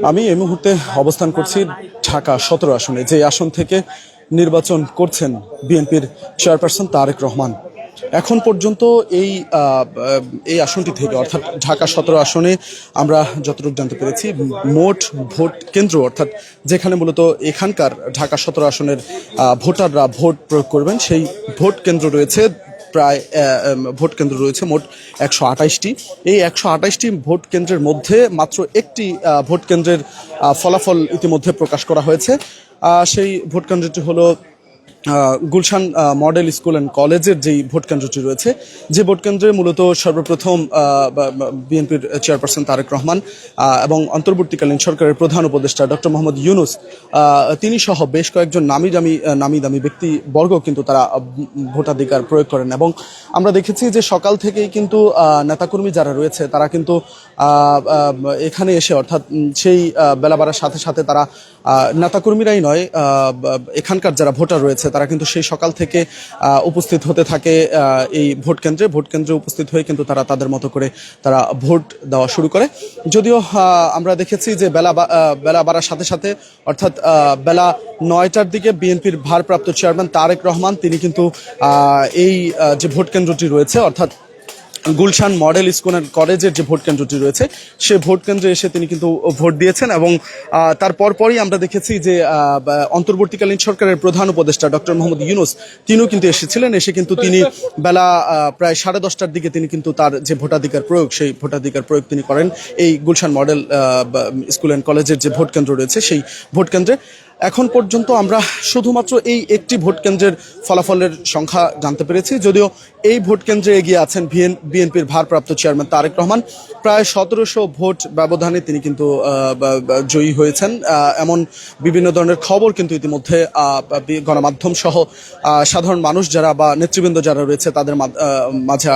আমি এই মুহূর্তে অবস্থান করছি ঢাকা ১৭ আসনে, যে আসন থেকে নির্বাচন করছেন বিএনপির চেয়ারপারসন তারেক রহমান। এখন পর্যন্ত এই আসনটি থেকে অর্থাৎ ঢাকা ১৭ আসনে আমরা যতটুকু জানতে পেরেছি, মোট ভোট কেন্দ্র অর্থাৎ যেখানে মূলত এখানকার ঢাকা ১৭ আসনের ভোটাররা ভোট প্রয়োগ করবেন, সেই ভোট কেন্দ্র রয়েছে প্রায় ভোট কেন্দ্র রয়েছে মোট ১২৮টি। এই ১২৮টি ভোট কেন্দ্রের মধ্যে মাত্র একটি ভোট কেন্দ্রের ফলাফল ইতিমধ্যে প্রকাশ করা হয়েছে। সেই ভোট কেন্দ্রটি হলো গুলশান মডেল স্কুল অ্যান্ড কলেজের যেই ভোট কেন্দ্রটি রয়েছে, যে ভোট কেন্দ্রে মূলত সর্বপ্রথম বিএনপির চেয়ারপারসন তারেক রহমান এবং অন্তর্বর্তীকালীন সরকারের প্রধান উপদেষ্টা ডক্টর মোহাম্মদ ইউনূস তিনি সহ বেশ কয়েকজন নামি দামি ব্যক্তিবর্গ কিন্তু তারা ভোটাধিকার প্রয়োগ করেন। এবং আমরা দেখেছি যে সকাল থেকেই কিন্তু নেতাকর্মী যারা রয়েছে তারা কিন্তু এখানে এসে অর্থাৎ সেই বেলা বাড়ার সাথে সাথে তারা নেতাকর্মীরাই নয়, এখানকার যারা ভোটার রয়েছে তারা কিন্তু সেই সকাল থেকে উপস্থিত হতে থাকে এই ভোট কেন্দ্রে উপস্থিত হয়ে কিন্তু তারা তাদের মতো করে তারা ভোট দেওয়া শুরু করে। যদিও আমরা দেখেছি যে বেলা বাড়ার সাথে সাথে অর্থাৎ বেলা ৯টার দিকে বিএনপির ভারপ্রাপ্ত চেয়ারম্যান তারেক রহমান তিনি কিন্তু এই যে ভোট কেন্দ্রটি রয়েছে অর্থাৎ গুলশান মডেল স্কুল অ্যান্ড কলেজের যে ভোট কেন্দ্রটি রয়েছে সে ভোট কেন্দ্রে এসে তিনি কিন্তু ভোট দিয়েছেন। এবং তার পরপরই আমরা দেখেছি যে অন্তর্বর্তীকালীন সরকারের প্রধান উপদেষ্টা ডক্টর মোহাম্মদ ইউনূস তিনিও কিন্তু এসেছিলেন। এসে কিন্তু তিনি বেলা প্রায় 10:30টার দিকে তিনি কিন্তু তার যে ভোটাধিকার প্রয়োগ সেই ভোটাধিকার প্রয়োগ তিনি করেন এই গুলশান মডেল স্কুল অ্যান্ড কলেজের যে ভোট কেন্দ্র রয়েছে সেই ভোট কেন্দ্রে। এখন পর্যন্ত আমরা শুধুমাত্র এই একটি ভোট কেন্দ্রের ফলাফলের সংখ্যা জানতে পেরেছি, যদিও এই ভোট কেন্দ্রে এগিয়ে আছেন বিএনপির ভারপ্রাপ্ত চেয়ারম্যান তারেক রহমান। প্রায় ১৭০০ ভোট ব্যবধানে তিনি কিন্তু জয়ী হয়েছেন, এমন বিভিন্ন ধরনের খবর কিন্তু ইতিমধ্যে গণমাধ্যম সহ সাধারণ মানুষ যারা বা নেতৃবৃন্দ যারা রয়েছে তাদের মাঝে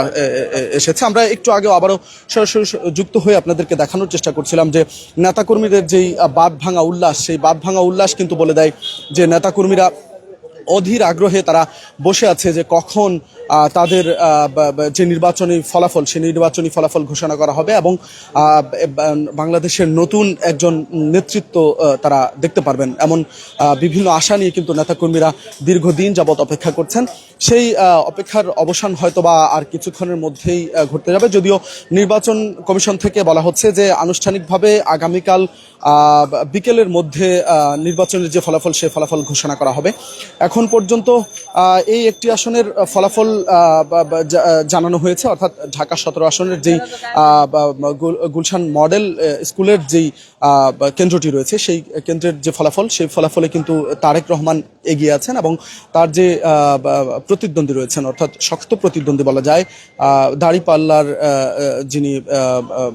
এসেছে। আমরা একটু আগেও আবারও সরাসরি যুক্ত হয়ে আপনাদেরকে দেখানোর চেষ্টা করছিলাম যে নেতাকর্মীদের যেই বাঁধ ভাঙা উল্লাস, সেই বাঁধ ভাঙা উল্লাস কিন্তু বলে দেয় যে নেতাকর্মীরা অধীর আগ্রহে তারা বসে আছে যে কখন তাদের যে নির্বাচনী ফলাফল সেই নির্বাচনী ফলাফল ঘোষণা করা হবে এবং বাংলাদেশের নতুন একজন নেতৃত্ব তারা দেখতে পারবেন, এমন বিভিন্ন আশা নিয়ে কিন্তু নেতাকর্মীরা দীর্ঘদিন যাবৎ অপেক্ষা করছেন। সেই অপেক্ষার অবসান হয়তোবা আর কিছুক্ষণের মধ্যেই ঘটতে যাবে। যদিও নির্বাচন কমিশন থেকে বলা হচ্ছে যে আনুষ্ঠানিকভাবে আগামীকাল বিকেলের মধ্যে নির্বাচনের যে ফলাফল সে ফলাফল ঘোষণা করা হবে। এখন পর্যন্ত এই একটি আসনের ফলাফল জানানো হয়েছে, অর্থাৎ ঢাকা ১৭ আসনের যেই গুলশান মডেল স্কুলের যেই কেন্দ্রটি রয়েছে সেই কেন্দ্রের যে ফলাফল সেই ফলাফলে কিন্তু তারেক রহমান এগিয়ে আছেন এবং তার যে প্রতিদ্বন্দ্বী রয়েছেন অর্থাৎ শক্ত প্রতিদ্বন্দ্বী বলা যায় দাঁড়িপাল্লার যিনি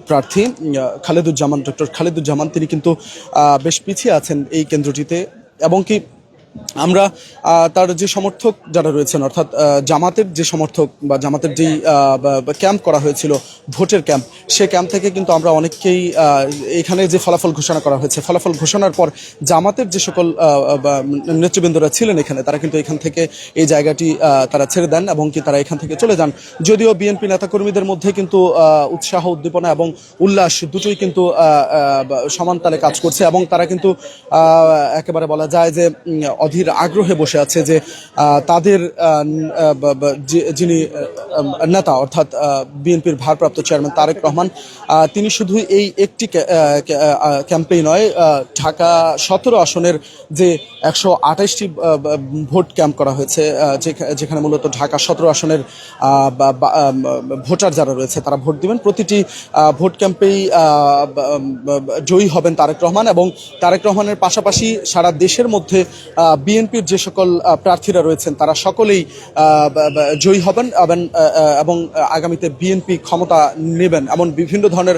প্রার্থী ডক্টর খালেদুজ্জামান তিনি কিন্তু বেশ পিছিয়ে আছেন এই কেন্দ্রটিতে। এবং কি আমরা তার যে সমর্থক যারা রয়েছেন অর্থাৎ জামাতের যে সমর্থক বা জামাতের যেই ক্যাম্প করা হয়েছিল ভোটের ক্যাম্প, সে ক্যাম্প থেকে কিন্তু আমরা অনেককেই এখানে যে ফলাফল ঘোষণা করা হয়েছে ফলাফল ঘোষণার পর জামাতের যে সকল নেতৃবৃন্দরা ছিলেন এখানে তারা কিন্তু এখান থেকে এই জায়গাটি তারা ছেড়ে দেন এবং কি তারা এখান থেকে চলে যান। যদিও বিএনপি নেতাকর্মীদের মধ্যে কিন্তু উৎসাহ উদ্দীপনা এবং উল্লাস দুটোই কিন্তু সমান তালে কাজ করছে এবং তারা কিন্তু একেবারে বলা যায় যে অধীর আগ্রহে বসে আছে যে তাদের যিনি নেতা অর্থাৎ বিএনপির ভারপ্রাপ্ত চেয়ারম্যান তারেক রহমান তিনি শুধু এই একটি ক্যাম্পেই নয়, ঢাকা ১৭ আসনের যে ১২৮টি ভোট ক্যাম্প করা হয়েছে যেখানে মূলত ঢাকা ১৭ আসনের ভোটার যারা রয়েছে তারা ভোট দিবেন, প্রতিটি ভোট ক্যাম্পেই জয়ী হবেন তারেক রহমান। এবং তারেক রহমানের পাশাপাশি সারা দেশের মধ্যে বিএনপির যে সকল প্রার্থীরা রয়েছেন তারা সকলেই জয়ী হবেন এবং আগামীতে বিএনপি ক্ষমতা নেবেন এমন বিভিন্ন ধরনের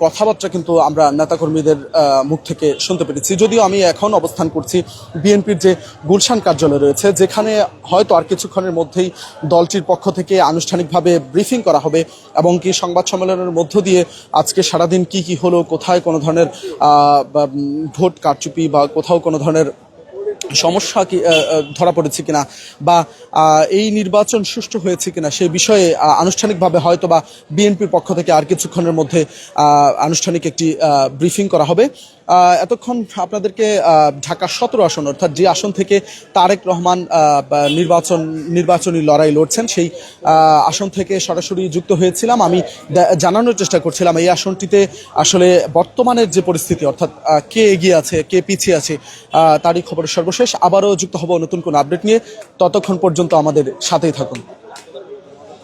কথাবার্তা কিন্তু আমরা নেতাকর্মীদের মুখ থেকে শুনতে পেরেছি। যদিও আমি এখন অবস্থান করছি বিএনপির যে গুলশান কার্যালয় রয়েছে, যেখানে হয়তো আর কিছুক্ষণের মধ্যেই দলটির পক্ষ থেকে আনুষ্ঠানিকভাবে ব্রিফিং করা হবে এবং কি সংবাদ সম্মেলনের মধ্য দিয়ে আজকে সারাদিন কি হলো, কোথায় কোনো ধরনের ভোট কারচুপি বা কোথাও কোনো ধরনের সমস্যা কি ধরা পড়েছে কিনা বা এই নির্বাচন সুষ্ঠু হয়েছে কিনা সেই বিষয়ে আনুষ্ঠানিকভাবে হয়তো বা বিএনপির পক্ষ থেকে আর কিছুক্ষণের মধ্যে আনুষ্ঠানিক একটি ব্রিফিং করা হবে। এতক্ষণ আপনাদেরকে ঢাকা 17 আসন অর্থাৎ যে আসন থেকে তারেক রহমান নির্বাচনী লড়াই লড়ছেন সেই আসন থেকে সরাসরি যুক্ত হয়েছিলাম। আমি জানানোর চেষ্টা করছিলাম এই আসনটিতে আসলে বর্তমানের যে পরিস্থিতি অর্থাৎ কে এগিয়ে আছে কে পিছিয়ে আছে তারই খবর সর্বশেষ। আবারও যুক্ত হব নতুন কোনো আপডেট নিয়ে, ততক্ষণ পর্যন্ত আমাদের সাথেই থাকুন।